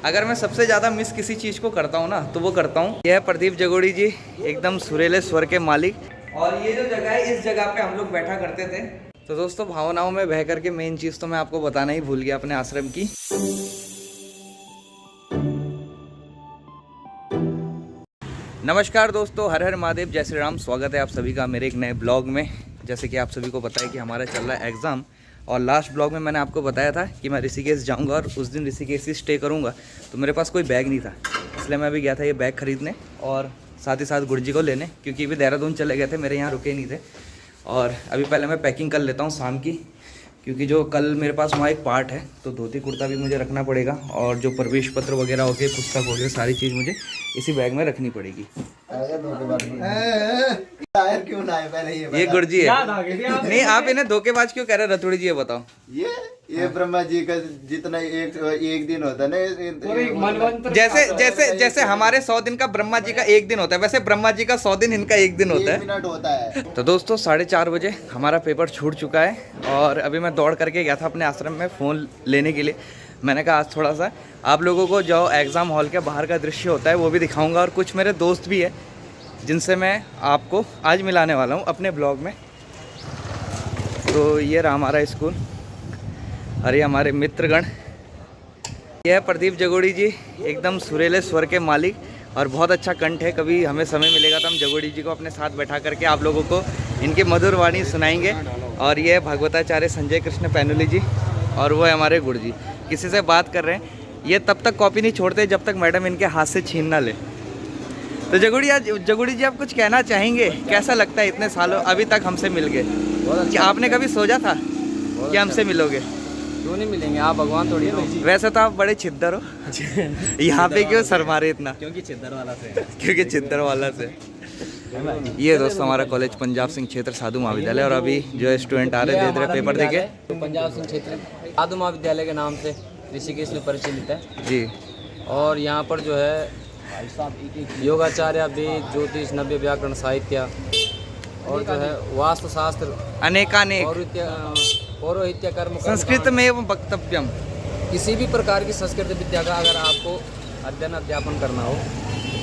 अगर मैं सबसे ज़्यादा मिस किसी चीज़ को करता हूँ ना तो वो करता हूँ। यह है प्रदीप जगोड़ी जी, एकदम सुरीले स्वर के मालिक। और ये जो जगह है, इस जगह पे हम लोग बैठा करते थे। तो दोस्तों, भावनाओं में बह करके मेन चीज़ तो मैं आपको बताना ही भूल गया अपने आश्रम की। नमस्कार दोस्तों, हर हर महादेव, जय श्री राम। स्वागत है आप सभी का मेरे एक नए ब्लॉग में। जैसे कि आप सभी को पता है कि हमारा चल रहा है एग्ज़ाम, और लास्ट ब्लॉग में मैंने आपको बताया था कि मैं ऋषिकेश जाऊंगा और उस दिन ऋषिकेश ही स्टे करूंगा। तो मेरे पास कोई बैग नहीं था, इसलिए मैं अभी गया था ये बैग ख़रीदने और साथ ही साथ गुरुजी को लेने, क्योंकि अभी देहरादून चले गए थे, मेरे यहाँ रुके नहीं थे। और अभी पहले मैं पैकिंग कर लेता हूँ शाम की, क्योंकि जो कल मेरे पास वहाँ एक पार्ट है, तो धोती कुर्ता भी मुझे रखना पड़ेगा, और जो प्रवेश पत्र वगैरह हो गए, पुस्तक हो गए, सारी चीज़ मुझे इसी बैग में रखनी पड़ेगी। क्यों ना है पहले ये गुरुजी है। नहीं, आप इन्हें धोखेबाज क्यों कह रहे हैं रतुड़ी जी, ये बताओ। ये ब्रह्मा जी का जितना एक दिन होता है ना, जैसे हमारे 100 दिन का ब्रह्मा जी का एक दिन होता है, वैसे ब्रह्मा जी का 100 दिन इनका एक दिन होता है। 1 मिनट होता है। तो दोस्तों, 4:30 बजे हमारा पेपर छूट चुका है, और अभी मैं दौड़ करके गया था अपने आश्रम में फ़ोन लेने के लिए। मैंने कहा आज थोड़ा सा आप लोगों को जो एग्ज़ाम हॉल के बाहर का दृश्य होता है वो भी दिखाऊंगा, और कुछ मेरे दोस्त भी है जिनसे मैं आपको आज मिलाने वाला हूँ अपने ब्लॉग में। तो ये रहा हमारा स्कूल, और ये हमारे मित्रगण। यह है प्रदीप जगोड़ी जी, एकदम सुरीले स्वर के मालिक, और बहुत अच्छा कंठ है। कभी हमें समय मिलेगा तो हम जगोड़ी जी को अपने साथ बैठा करके आप लोगों को इनकी मधुर वाणी सुनाएंगे। और ये है भागवताचार्य संजय कृष्ण पैनुली जी, और वो है हमारे गुरु जी। किसी से बात कर रहे हैं, ये तब तक कॉपी नहीं छोड़ते जब तक मैडम इनके हाथ से छीन ना ले। तो जगोड़ी जी, आप कुछ कहना चाहेंगे? कैसा लगता है इतने सालों अभी तक हमसे मिल गए? क्या आपने कभी सोचा था कि हमसे मिलोगे? क्यों नहीं मिलेंगे, आप भगवान थोड़ी हो। वैसे तो आप बड़े छिद्दर हो। यहाँ पे क्यों सर मारे इतना? क्योंकि छिद्दर वाला से ये दोस्तों, हमारा कॉलेज पंजाब सिंह क्षेत्र साधु महाविद्यालय, और अभी जो स्टूडेंट आ रहे दे पेपर देके। पंजाब सिंह क्षेत्र साधु महाविद्यालय के नाम से ऋषिकेश में परिचालित है जी। और यहाँ पर जो है योगाचार्य, वेद, ज्योतिष, नव्य व्याकरण, साहित्य, और जो है वास्तुशास्त्र, अनेकानेक, पौरोहित्य, कर्म, संस्कृत में वक्तव्यम, किसी भी प्रकार की संस्कृत विद्या का अगर आपको अध्ययन अध्यापन करना हो,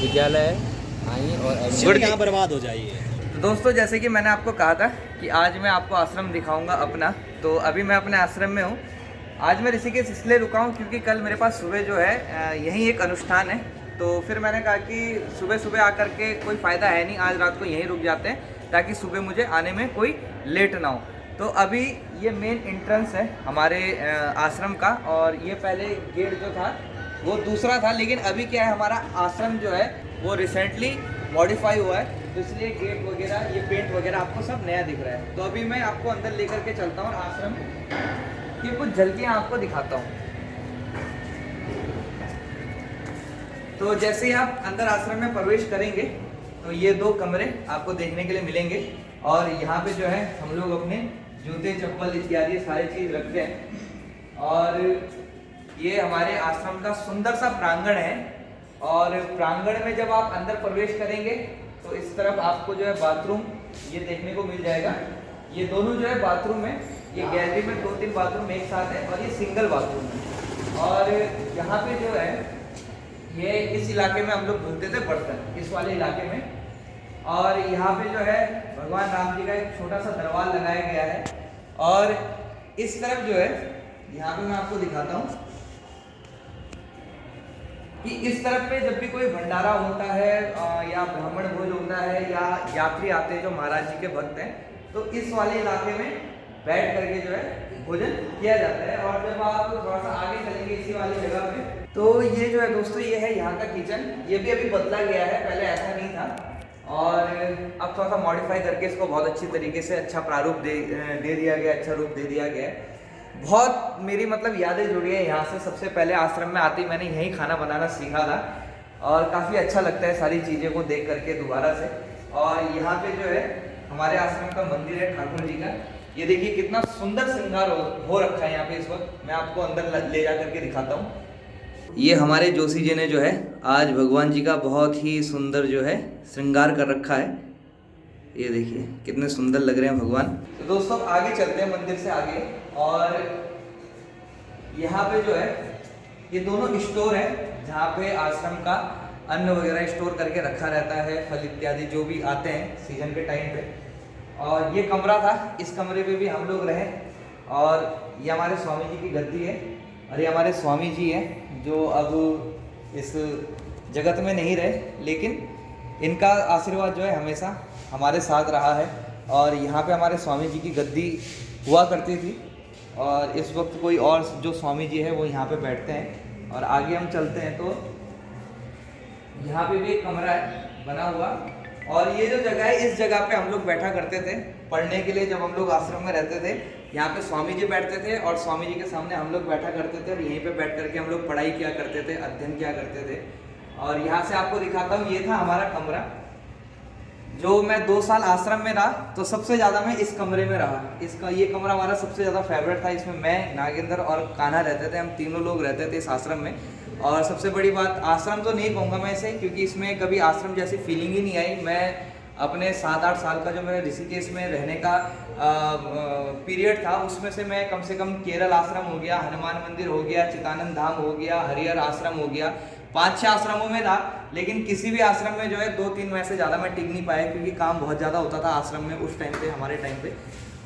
विद्यालय आइए और यहाँ बर्बाद हो जाइए। तो दोस्तों, जैसे कि मैंने आपको कहा था कि आज मैं आपको आश्रम दिखाऊंगा अपना, तो अभी मैं अपने आश्रम में हूँ। आज मैं ऋषिकेश इसलिए रुका हूँ क्योंकि कल मेरे पास सुबह जो है यहीं एक अनुष्ठान है, तो फिर मैंने कहा कि सुबह सुबह आकर के कोई फ़ायदा है नहीं, आज रात को यहीं रुक जाते हैं ताकि सुबह मुझे आने में कोई लेट ना हो। तो अभी ये मेन एंट्रेंस है हमारे आश्रम का, और ये पहले गेट जो था वो दूसरा था, लेकिन अभी क्या है, हमारा आश्रम जो है वो रिसेंटली मॉडिफाई हुआ है, तो इसलिए गेट वगैरह, ये पेंट वगैरह आपको सब नया दिख रहा है। तो अभी मैं आपको अंदर लेकर के चलता हूँ आश्रम की, कुछ झलकियाँ आपको दिखाता हूँ। तो जैसे ही आप अंदर आश्रम में प्रवेश करेंगे तो ये 2 कमरे आपको देखने के लिए मिलेंगे, और यहाँ पे जो है हम लोग अपने जूते, चप्पल इत्यादि सारी चीज़ रखते हैं। और ये हमारे आश्रम का सुंदर सा प्रांगण है, और प्रांगण में जब आप अंदर प्रवेश करेंगे तो इस तरफ आपको जो है बाथरूम ये देखने को मिल जाएगा। ये दोनों जो है बाथरूम है, ये गैलरी में 2-3 बाथरूम एक साथ है, और ये सिंगल बाथरूम है। और यहाँ पे जो है ये इस इलाके में हम लोग धुलते थे बर्तन, इस वाले इलाके में। और यहाँ पे जो है भगवान राम जी का एक छोटा सा दरबार लगाया गया है, और इस तरफ जो है, यहाँ पे मैं आपको दिखाता हूँ कि इस तरफ पे जब भी कोई भंडारा होता है या ब्राह्मण भोज होता है, या यात्री आते हैं जो महाराज जी के भक्त हैं, तो इस वाले इलाके में बैठ करके जो है भोजन किया जाता है। और जब आप थोड़ा सा आगे चलेंगे इसी वाली जगह पे, तो ये जो है दोस्तों, ये है यहाँ का किचन। ये भी अभी बदला गया है, पहले ऐसा नहीं था, और अब थोड़ा सा मॉडिफाई करके इसको बहुत अच्छी तरीके से अच्छा प्रारूप दे दिया गया, अच्छा रूप दे दिया गया है। बहुत मेरी मतलब यादें जुड़ी है यहाँ से। सबसे पहले आश्रम में आते ही मैंने यहीं खाना बनाना सीखा था, और काफ़ी अच्छा लगता है सारी चीज़ें को देख करके दोबारा से। और यहाँ पे जो है हमारे आश्रम का मंदिर है ठाकुर जी का, ये देखिए कितना सुंदर श्रृंगार हो रखा है यहाँ पे इस वक्त। मैं आपको अंदर ले जा करके दिखाता हूँ। ये हमारे जोशी जी ने जो है आज भगवान जी का बहुत ही सुंदर जो है श्रृंगार कर रखा है। ये देखिए कितने सुंदर लग रहे हैं भगवान। तो दोस्तों आगे चलते हैं मंदिर से आगे, और यहाँ पे जो है ये दोनों स्टोर है जहाँ पे आश्रम का अन्न वगैरह स्टोर करके रखा रहता है, फल इत्यादि जो भी आते हैं सीजन के टाइम पे। और ये कमरा था, इस कमरे पे भी हम लोग रहे। और ये हमारे स्वामी जी की गद्दी है और ये हमारे स्वामी जी हैं जो अब इस जगत में नहीं रहे, लेकिन इनका आशीर्वाद जो है हमेशा हमारे साथ रहा है। और यहाँ पे हमारे स्वामी जी की गद्दी हुआ करती थी और इस वक्त कोई और जो स्वामी जी है वो यहाँ पे बैठते हैं। और आगे हम चलते हैं तो यहाँ पे भी एक कमरा है बना हुआ। और ये जो जगह है, इस जगह पे हम लोग बैठा करते थे पढ़ने के लिए। जब हम लोग आश्रम में रहते थे, यहाँ पे स्वामी जी बैठते थे और स्वामी जी के सामने हम लोग बैठा करते थे और यहीं पे बैठ करके हम लोग पढ़ाई किया करते थे, अध्ययन किया करते थे। और यहाँ से आपको दिखाता हूँ, ये था हमारा कमरा। जो मैं 2 साल आश्रम में रहा तो सबसे ज़्यादा मैं इस कमरे में रहा। इसका ये कमरा हमारा सबसे ज़्यादा फेवरेट था। इसमें मैं, नागेंद्र और कान्हा रहते थे, हम तीनों लोग रहते थे इस आश्रम में। और सबसे बड़ी बात, आश्रम तो नहीं कहूँगा मैं इसे, क्योंकि इसमें कभी आश्रम जैसी फीलिंग ही नहीं आई। मैं अपने 7-8 साल का जो मेरा ऋषिकेश में रहने का पीरियड था, उसमें से मैं कम से कम केरल आश्रम हो गया, हनुमान मंदिर हो गया, चितानंद धाम हो गया, हरिहर आश्रम हो गया, 5-6 आश्रमों में था। लेकिन किसी भी आश्रम में जो है 2-3 महीने से ज़्यादा मैं टिक नहीं पाया, क्योंकि काम बहुत ज़्यादा होता था आश्रम में उस टाइम पे, हमारे टाइम पे।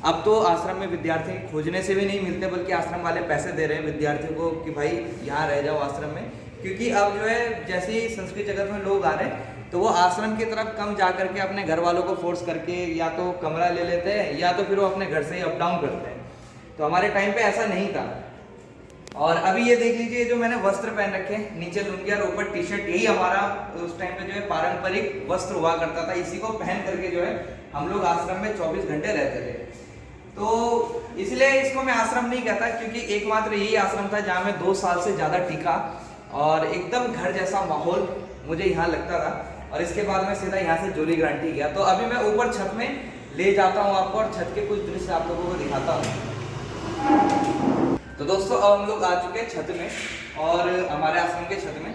अब तो आश्रम में विद्यार्थी खोजने से भी नहीं मिलते, बल्कि आश्रम वाले पैसे दे रहे हैं विद्यार्थियों को कि भाई यहाँ रह जाओ आश्रम में। क्योंकि अब जो है जैसे ही संस्कृत जगत में लोग आ रहे हैं, तो वो आश्रम की तरफ कम जा करके अपने घर वालों को फोर्स करके या तो कमरा ले लेते हैं या तो फिर वो अपने घर से ही अप डाउन करते हैं। तो हमारे टाइम पे ऐसा नहीं था। और अभी ये देख लीजिए, जो मैंने वस्त्र पहन रखे, नीचे लुंगी और ऊपर टी शर्ट, यही हमारा उस टाइम पे जो है पारंपरिक वस्त्र हुआ करता था। इसी को पहन करके जो है हम लोग आश्रम में 24 घंटे रहते थे। तो इसलिए इसको मैं आश्रम नहीं कहता, क्योंकि एकमात्र यही आश्रम था जहाँ मैं 2 साल से ज़्यादा टिका और एकदम घर जैसा माहौल मुझे यहाँ लगता था। और इसके बाद मैं सीधा यहाँ से जोली ग्रांटी गया। तो अभी मैं ऊपर छत में ले जाता हूँ आपको और छत के कुछ दृश्य आप लोगों को दिखाता हूँ। तो दोस्तों, अब हम लोग आ चुके हैं छत में और हमारे आश्रम के छत में।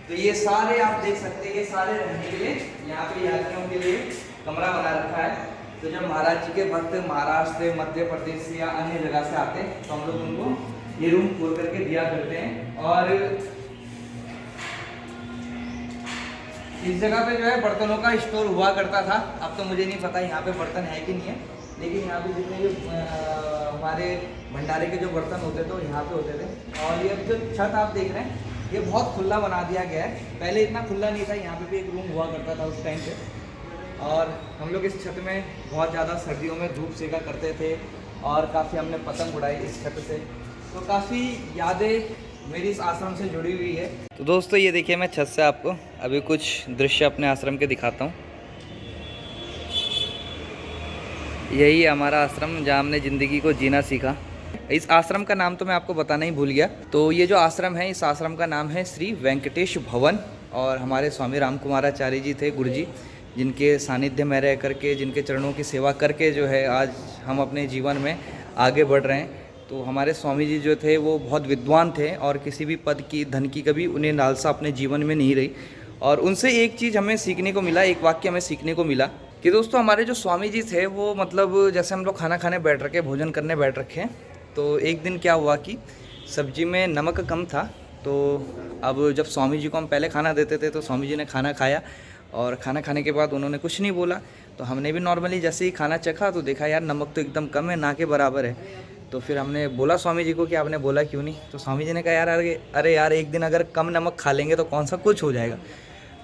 तो ये सारे आप देख सकते हैं, ये सारे रहने के लिए यहाँ पे यात्रियों के लिए कमरा बना रखा है। तो जब महाराज जी के भक्त महाराष्ट्र, मध्य प्रदेश या अन्य जगह से आते हैं तो हम लोग उनको ये रूम खोल करके दिया करते हैं। और इस जगह पे जो है बर्तनों का स्टोर हुआ करता था। अब तो मुझे नहीं पता यहाँ पे बर्तन है कि नहीं है, लेकिन यहाँ पे जितने जो हमारे भंडारे के जो बर्तन होते थे वो यहाँ पे होते थे। और ये जो छत आप देख रहे हैं, ये बहुत खुला बना दिया गया है। पहले इतना खुला नहीं था, यहाँ पे भी एक रूम हुआ करता था उस टाइम पे। और हम लोग इस छत में बहुत ज़्यादा सर्दियों में धूप सेका करते थे और काफ़ी हमने पतंग उड़ाई इस छत से। तो काफ़ी यादें मेरी इस आश्रम से जुड़ी हुई है। तो दोस्तों, ये देखिए, मैं छत से आपको अभी कुछ दृश्य अपने आश्रम के दिखाता हूँ। यही है हमारा आश्रम जहाँ हमने ज़िंदगी को जीना सीखा। इस आश्रम का नाम तो मैं आपको बताना ही भूल गया। तो ये जो आश्रम है, इस आश्रम का नाम है श्री वेंकटेश भवन। और हमारे स्वामी राम कुमाराचार्य जी थे, गुरु जी, जिनके सानिध्य में रह करके, जिनके चरणों की सेवा करके जो है आज हम अपने जीवन में आगे बढ़ रहे हैं। तो हमारे स्वामी जी जो थे वो बहुत विद्वान थे और किसी भी पद की, धन की कभी उन्हें लालसा अपने जीवन में नहीं रही। और उनसे एक चीज़ हमें सीखने को मिला, एक वाक्य हमें सीखने को मिला कि दोस्तों, हमारे जो स्वामी जी थे वो मतलब जैसे हम लोग खाना खाने बैठ रखे, भोजन करने बैठ रखे हैं, तो एक दिन क्या हुआ कि सब्जी में नमक कम था। तो अब जब स्वामी जी को हम पहले खाना देते थे तो स्वामी जी ने खाना खाया और खाना खाने के बाद उन्होंने कुछ नहीं बोला। तो हमने भी नॉर्मली जैसे ही खाना चखा तो देखा यार नमक तो एकदम कम है, ना के बराबर है। तो फिर हमने बोला स्वामी जी को कि आपने बोला क्यों नहीं। तो स्वामी जी ने कहा यार अरे यार, एक दिन अगर कम नमक खा लेंगे तो कौन सा कुछ हो जाएगा।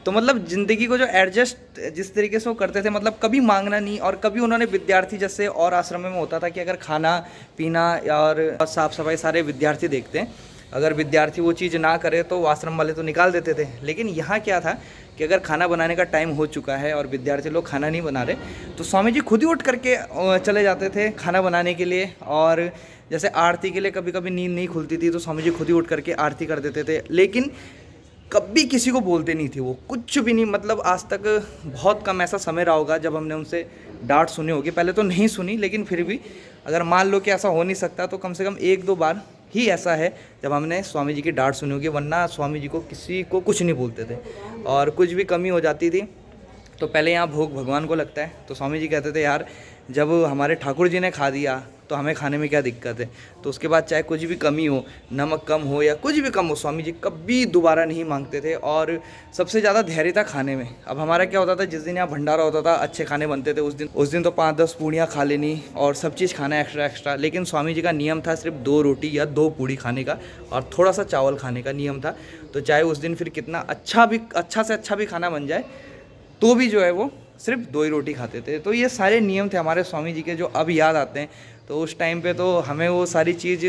तो मतलब ज़िंदगी को जो एडजस्ट जिस तरीके से वो करते थे, मतलब कभी मांगना नहीं। और कभी उन्होंने विद्यार्थी, जैसे और आश्रम में होता था कि अगर खाना पीना और साफ़ सफाई सारे विद्यार्थी देखते हैं, अगर विद्यार्थी वो चीज़ ना करे तो आश्रम वाले तो निकाल देते थे। लेकिन यहाँ क्या था कि अगर खाना बनाने का टाइम हो चुका है और विद्यार्थी लोग खाना नहीं बना रहे, तो स्वामी जी खुद ही उठ करके चले जाते थे खाना बनाने के लिए। और जैसे आरती के लिए कभी कभी नींद नहीं खुलती थी तो स्वामी जी खुद ही उठ करके आरती कर देते थे। लेकिन कभी किसी को बोलते नहीं थे वो, कुछ भी नहीं। मतलब आज तक बहुत कम ऐसा समय रहा होगा जब हमने उनसे डांट सुनी होगी। पहले तो नहीं सुनी, लेकिन फिर भी अगर मान लो कि ऐसा हो नहीं सकता तो कम से कम 1-2 बार ही ऐसा है जब हमने स्वामी जी की डांट सुनी होगी, वरना स्वामी जी को किसी को कुछ नहीं बोलते थे। और कुछ भी कमी हो जाती थी तो पहले यहाँ भोग भगवान को लगता है, तो स्वामी जी कहते थे यार जब हमारे ठाकुर जी ने खा दिया तो हमें खाने में क्या दिक्कत है। तो उसके बाद चाहे कुछ भी कमी हो, नमक कम हो या कुछ भी कम हो, स्वामी जी कभी दोबारा नहीं मांगते थे। और सबसे ज़्यादा धैर्य था खाने में। अब हमारा क्या होता था, जिस दिन यहाँ भंडारा होता था, अच्छे खाने बनते थे, उस दिन तो 5-10 पूड़ियाँ खा लेनी और सब चीज़ खाना एक्स्ट्रा। लेकिन स्वामी जी का नियम था सिर्फ 2 रोटी या 2 पूड़ी खाने का और थोड़ा सा चावल खाने का नियम था। तो चाहे उस दिन फिर कितना अच्छा से अच्छा भी खाना बन जाए तो भी जो है वो सिर्फ 2 ही रोटी खाते थे। तो ये सारे नियम थे हमारे स्वामी जी के, जो अब याद आते हैं। तो उस टाइम पे तो हमें वो सारी चीज़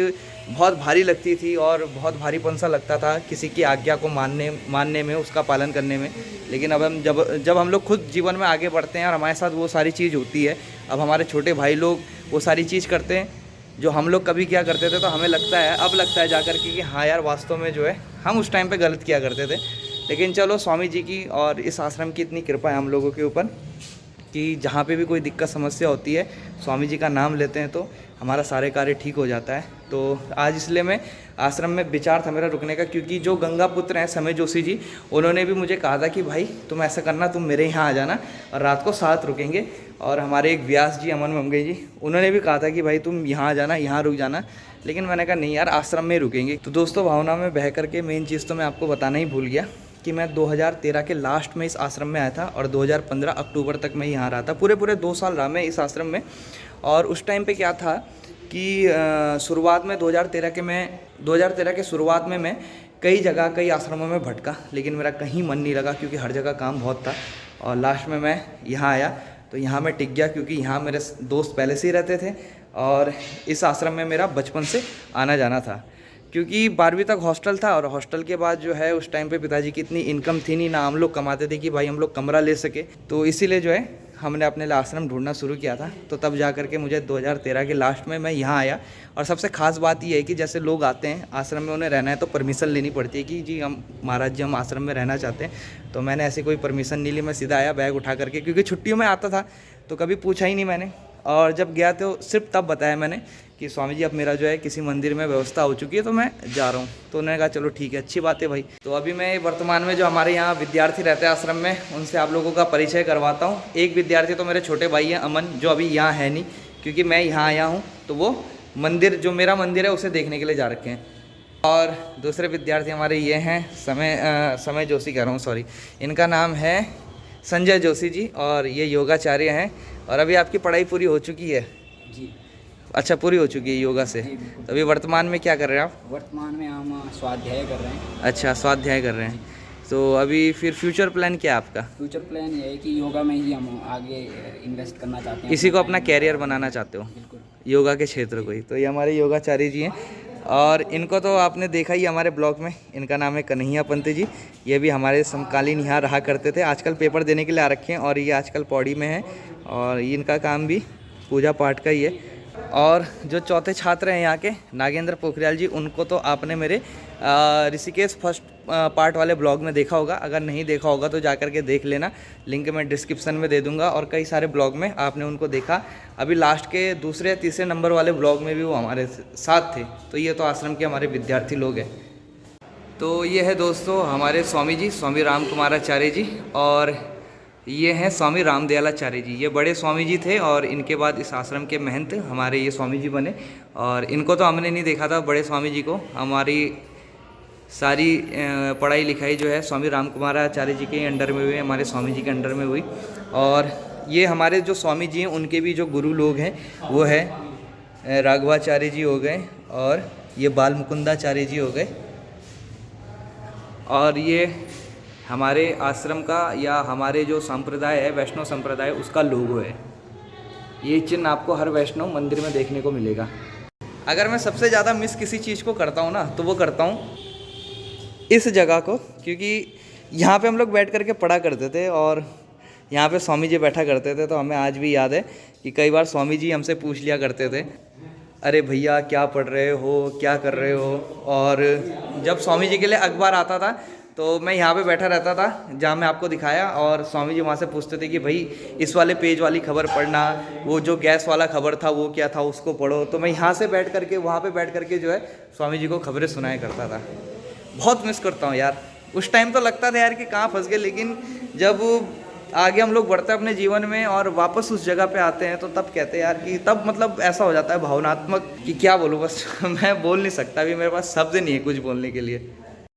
बहुत भारी लगती थी और बहुत भारीपन सा लगता था किसी की आज्ञा को मानने में, उसका पालन करने में। लेकिन अब हम जब हम लोग खुद जीवन में आगे बढ़ते हैं और हमारे साथ वो सारी चीज़ होती है, अब हमारे छोटे भाई लोग वो सारी चीज़ करते हैं जो हम लोग कभी क्या करते थे, तो हमें लगता है, अब लगता है जाकर के कि हाँ यार, वास्तव में जो है हम उस टाइम पे गलत किया करते थे। लेकिन चलो, स्वामी जी की और इस आश्रम की इतनी कृपा है हम लोगों के ऊपर कि जहाँ पे भी कोई दिक्कत समस्या होती है, स्वामी जी का नाम लेते हैं तो हमारा सारे कार्य ठीक हो जाता है। तो आज इसलिए मैं आश्रम में विचार था मेरा रुकने का, क्योंकि जो गंगा पुत्र हैं समय जोशी जी, उन्होंने भी मुझे कहा था कि भाई तुम ऐसा करना, तुम मेरे यहाँ आ जाना और रात को साथ रुकेंगे। और हमारे एक व्यास जी, अमन ममगे जी, उन्होंने भी कहा था कि भाई तुम यहाँ आ जाना, यहाँ रुक जाना। लेकिन मैंने कहा नहीं यार, आश्रम में रुकेंगे। तो दोस्तों, भावना में बह करके मेन चीज़ तो मैं आपको बताना ही भूल गया कि मैं 2013 के लास्ट में इस आश्रम में आया था और 2015 अक्टूबर तक मैं यहाँ रहा था। पूरे 2 साल रहा मैं इस आश्रम में। और उस टाइम पे क्या था कि शुरुआत में 2013 के शुरुआत में मैं कई आश्रमों में भटका, लेकिन मेरा कहीं मन नहीं लगा क्योंकि हर जगह काम बहुत था। और लास्ट में मैं यहाँ आया तो यहाँ मैं टिक गया, क्योंकि यहाँ मेरे दोस्त पहले से ही रहते थे और इस आश्रम में मेरा बचपन से आना जाना था। क्योंकि 12वीं तक हॉस्टल था और हॉस्टल के बाद जो है उस टाइम पे पिताजी की इतनी इनकम थी नहीं, ना हम लोग कमाते थे कि भाई हम लोग कमरा ले सके। तो इसीलिए जो है हमने अपने लिए आश्रम ढूंढना शुरू किया था। तो तब जा कर के मुझे 2013 के लास्ट में मैं यहाँ आया। और सबसे ख़ास बात ये है कि जैसे लोग आते हैं आश्रम में, उन्हें रहना है तो परमिशन लेनी पड़ती है कि जी हम महाराज जी हम आश्रम में रहना चाहते हैं। तो मैंने ऐसी कोई परमिशन नहीं ली, मैं सीधा आया बैग उठा करके, क्योंकि छुट्टियों में आता था तो कभी पूछा ही नहीं मैंने। और जब गया तो सिर्फ तब बताया मैंने कि स्वामी जी अब मेरा जो है किसी मंदिर में व्यवस्था हो चुकी है तो मैं जा रहा हूँ। तो उन्होंने कहा चलो ठीक है, अच्छी बात है भाई। तो अभी मैं वर्तमान में जो हमारे यहाँ विद्यार्थी रहते हैं आश्रम में, उनसे आप लोगों का परिचय करवाता हूँ। एक विद्यार्थी तो मेरे छोटे भाई हैं, अमन, जो अभी यहाँ है नहीं, क्योंकि मैं यहाँ आया हूँ तो वो मंदिर, जो मेरा मंदिर है, उसे देखने के लिए जा रखे हैं। और दूसरे विद्यार्थी हमारे ये हैं समय जोशी कह रहा हूँ, सॉरी, इनका नाम है संजय जोशी जी और ये योगाचार्य हैं। और अभी आपकी पढ़ाई पूरी हो चुकी है जी? अच्छा, पूरी हो चुकी है योगा से। तो अभी वर्तमान में क्या कर रहे हैं आप? वर्तमान में हम स्वाध्याय कर रहे हैं। अच्छा, स्वाध्याय कर रहे हैं। तो अभी फिर फ्यूचर प्लान क्या है आपका? फ्यूचर प्लान ये है कि योगा में ही हम आगे इन्वेस्ट करना चाहते हैं। इसी को अपना कैरियर बनाना चाहते हो? बिल्कुल, योगा के क्षेत्र को ही। तो ये हमारे योगाचार्य जी हैं और इनको तो आपने देखा ही हमारे ब्लॉग में। इनका नाम है कन्हैया पंत जी। ये भी हमारे समकालीन यहाँ रहा करते थे, आजकल पेपर देने के लिए आ रखे हैं और ये आजकल पौड़ी में है। और इनका काम भी पूजा पाठ का ही है। और जो चौथे छात्र हैं यहाँ के, नागेंद्र पोखरियाल जी, उनको तो आपने मेरे ऋषिकेश फर्स्ट पार्ट वाले ब्लॉग में देखा होगा। अगर नहीं देखा होगा तो जाकर के देख लेना, लिंक मैं डिस्क्रिप्शन में दे दूंगा। और कई सारे ब्लॉग में आपने उनको देखा। अभी लास्ट के 2 या 3 नंबर वाले ब्लॉग में भी वो हमारे साथ थे। तो ये तो आश्रम के हमारे विद्यार्थी लोग हैं। तो ये है दोस्तों हमारे स्वामी जी, स्वामी राम कुमाराचार्य जी, और ये हैं स्वामी रामदयालाचार्य जी। ये बड़े स्वामी जी थे और इनके बाद इस आश्रम के महंत हमारे ये स्वामी जी बने। और इनको तो हमने नहीं देखा था, बड़े स्वामी जी को। हमारी सारी पढ़ाई लिखाई जो है स्वामी राम कुमाराचार्य जी के अंडर में हुई, हमारे स्वामी जी के अंडर में हुई। और ये हमारे जो स्वामी जी हैं उनके भी जो गुरु लोग हैं वो है राघवाचार्य जी हो गए और ये बाल मुकुंदाचार्य जी हो गए। और ये हमारे आश्रम का या हमारे जो संप्रदाय है, वैष्णव संप्रदाय, उसका लोगो है। ये चिन्ह आपको हर वैष्णव मंदिर में देखने को मिलेगा। अगर मैं सबसे ज़्यादा मिस किसी चीज़ को करता हूँ ना, तो वो करता हूँ इस जगह को, क्योंकि यहाँ पे हम लोग बैठ करके पढ़ा करते थे और यहाँ पे स्वामी जी बैठा करते थे। तो हमें आज भी याद है कि कई बार स्वामी जी हमसे पूछ लिया करते थे, अरे भैया क्या पढ़ रहे हो, क्या कर रहे हो। और जब स्वामी जी के लिए अखबार आता था तो मैं यहाँ पे बैठा रहता था जहाँ मैं आपको दिखाया, और स्वामी जी वहाँ से पूछते थे कि भाई इस वाले पेज वाली खबर पढ़ना, वो जो गैस वाला खबर था वो क्या था उसको पढ़ो। तो मैं यहाँ से बैठ करके, वहाँ पे बैठ करके जो है स्वामी जी को खबरें सुनाया करता था। बहुत मिस करता हूँ यार। उस टाइम तो लगता था यार कि कहाँ फंस गए, लेकिन जब आगे हम लोग बढ़ते हैं अपने जीवन में और वापस उस जगह पे आते हैं तो तब कहते हैं यार कि तब मतलब ऐसा हो जाता है भावनात्मक कि क्या बोलूँ बस मैं बोल नहीं सकता, अभी मेरे पास शब्द नहीं है कुछ बोलने के लिए।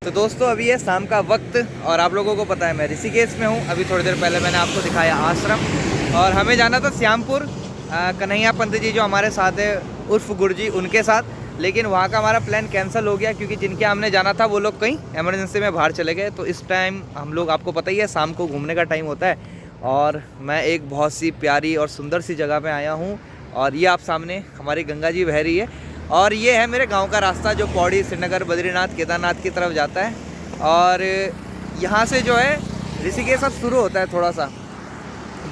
तो दोस्तों अभी है शाम का वक्त और आप लोगों को पता है मैं ऋषिकेश में हूँ। अभी थोड़ी देर पहले मैंने आपको दिखाया आश्रम और हमें जाना था श्यामपुर कन्हैया पंत जी जो हमारे साथ है उर्फ गुरुजी उनके साथ, लेकिन वहाँ का हमारा प्लान कैंसिल हो गया क्योंकि जिनके हमने जाना था वो लोग कहीं इमरजेंसी में बाहर चले गए। तो इस टाइम हम लोग, आपको पता ही है शाम को घूमने का टाइम होता है और मैं एक बहुत सी प्यारी और सुंदर सी जगह पे आया हूँ और ये आप सामने हमारी गंगा जी बह रही है और ये है मेरे गांव का रास्ता जो पौड़ी, श्रीनगर, बद्रीनाथ, केदारनाथ की तरफ जाता है। और यहाँ से जो है ऋषिकेश अब शुरू होता है थोड़ा सा,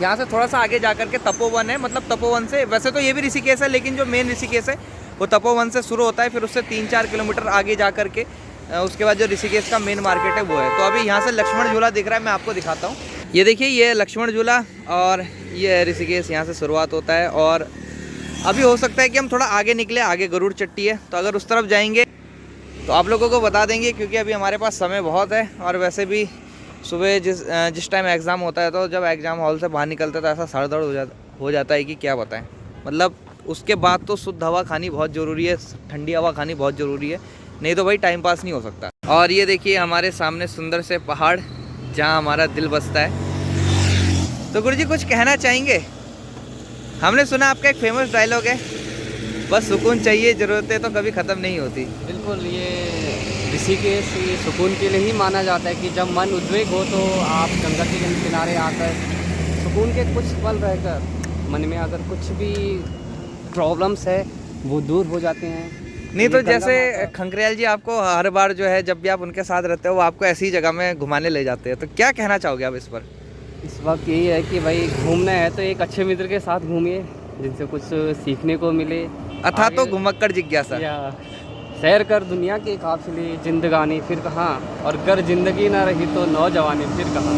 यहाँ से थोड़ा सा आगे जा कर के तपोवन है, मतलब तपोवन से, वैसे तो ये भी ऋषिकेश है लेकिन जो मेन ऋषिकेश है वो तपोवन से शुरू होता है, फिर उससे 3-4 किलोमीटर आगे जा कर के उसके बाद जो ऋषिकेश का मेन मार्केट है वो है। तो अभी यहाँ से लक्ष्मण झूला दिख रहा है, मैं आपको दिखाता हूँ। ये देखिए ये लक्ष्मण झूला और ये ऋषिकेश, यहाँ से शुरुआत होता है और अभी हो सकता है कि हम थोड़ा आगे निकले, आगे गरुड़ चट्टी है तो अगर उस तरफ जाएंगे तो आप लोगों को बता देंगे क्योंकि अभी हमारे पास समय बहुत है। और वैसे भी सुबह जिस टाइम एग्ज़ाम होता है तो जब एग्ज़ाम हॉल से बाहर निकलते तो ऐसा सर दर्द हो जाता है कि क्या बताएं। मतलब उसके बाद तो शुद्ध हवा खानी बहुत ज़रूरी है, ठंडी हवा खानी बहुत ज़रूरी है, नहीं तो भाई टाइम पास नहीं हो सकता। और ये देखिए हमारे सामने सुंदर से पहाड़ जहाँ हमारा दिल बसता है। तो गुरुजी कुछ कहना चाहेंगे? हमने सुना आपका एक फेमस डायलॉग है, बस सुकून चाहिए, ज़रूरतें तो कभी ख़त्म नहीं होती। बिल्कुल, ये ऋषिकेश ये सुकून के लिए ही माना जाता है कि जब मन उद्वेग हो तो आप गंगा के किनारे आकर सुकून के कुछ पल रहकर मन में अगर कुछ भी प्रॉब्लम्स है वो दूर हो जाते हैं। नहीं तो जैसे खंकरियाल जी आपको हर बार जो है जब भी आप उनके साथ रहते हो वो आपको ऐसी जगह में घुमाने ले जाते हैं, तो क्या कहना चाहोगे आप इस पर? इस वक्त यही है कि भाई घूमना है तो एक अच्छे मित्र के साथ घूमिए जिनसे कुछ सीखने को मिले, अथा तो घुमक्कड़ जिज्ञासा, या सैर कर दुनिया के काफिले, जिंदगानी फिर कहाँ, और अगर जिंदगी ना रही तो नौजवानी फिर कहाँ।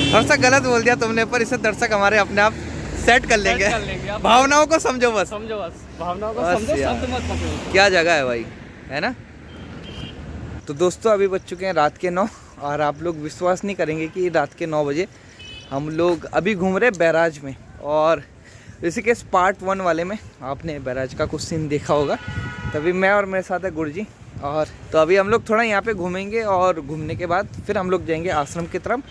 थोड़ा सा गलत बोल दिया तुमने, पर इससे दर्शक हमारे अपने आप सेट कर लेंगे। भावनाओं को समझो बस, भावनाओं को बस समझो, यार। शब्द मत पकड़ो। क्या जगह है भाई, है ना। तो दोस्तों अभी बज चुके हैं रात के 9 और आप लोग विश्वास नहीं करेंगे कि रात के 9 बजे हम लोग अभी घूम रहे बैराज में। और ऋषिकेश पार्ट 1 वाले में आपने बैराज का कुछ सीन देखा होगा, तभी मैं और मेरे साथ है गुरुजी। और तो अभी हम लोग थोड़ा यहाँ पे घूमेंगे और घूमने के बाद फिर हम लोग जाएंगे आश्रम की तरफ।